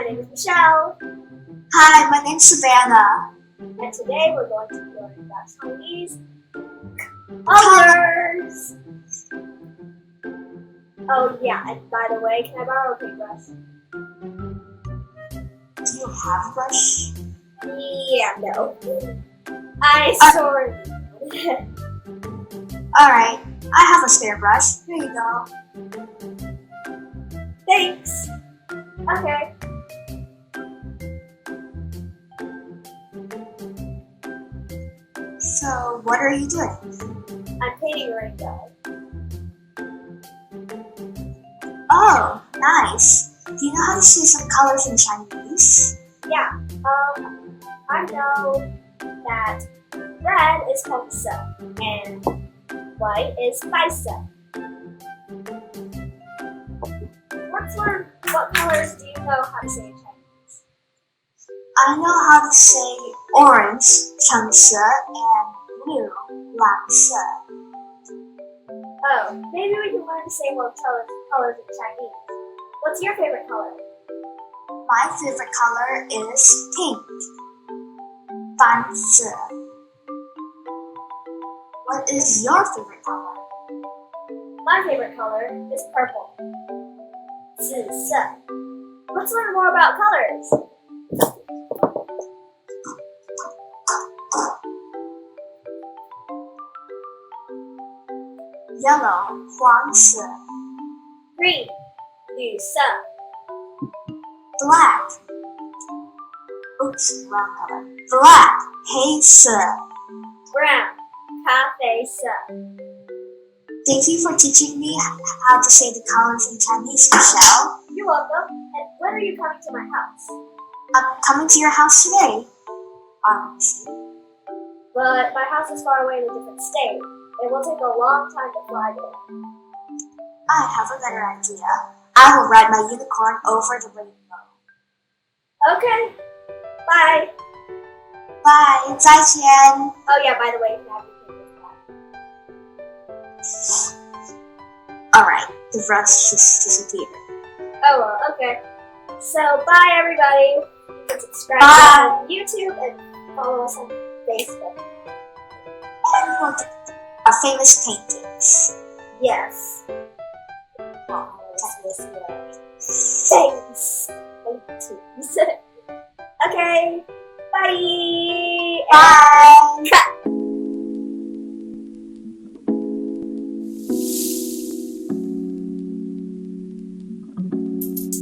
name is Michelle. Hi, my name's Savannah. And today we're going to be learning about Chinese colors. Oh yeah, and by the way, can I borrow a paintbrush? Do you have a brush? Yeah, no. I sort of. Alright, I have a spare brush. Here you go. Thanks. Okay. So, what are you doing? I'm painting a rainbow. Oh, nice. Do you know how to say some colors in Chinese? Yeah. I know that red is yánsè and white is yánsè. What colors do you know how to say in Chinese? I know how to say orange, 橙色, and blue, 蓝色. Oh, maybe we can learn to say more colors in Chinese. What's your favorite color? My favorite color is pink, 蓝色. What is your favorite color? My favorite color is purple, 紫色. Let's learn more about colors. Yellow, 黄色. Green, 绿色. Black. Oops, wrong color. Black, 黑色. Brown, 咖啡色. Thank you for teaching me how to say the colors in Chinese, Michelle. You're welcome. And when are you coming to my house? I'm coming to your house today. Obviously. But my house is far away in a different state. It will take a long time to fly there. I have a better idea. I will ride my unicorn over the rainbow. Okay. Bye. Bye. 再见. Oh yeah, by the way, you can have your paper back. Alright, the brush just disappeared. Oh well, okay. So bye everybody. You can subscribe Bye. to us on YouTube and follow us on Facebook. And look at our famous paintings. Yes. Thanks. Paintings. Okay. Bye. Bye. Cut.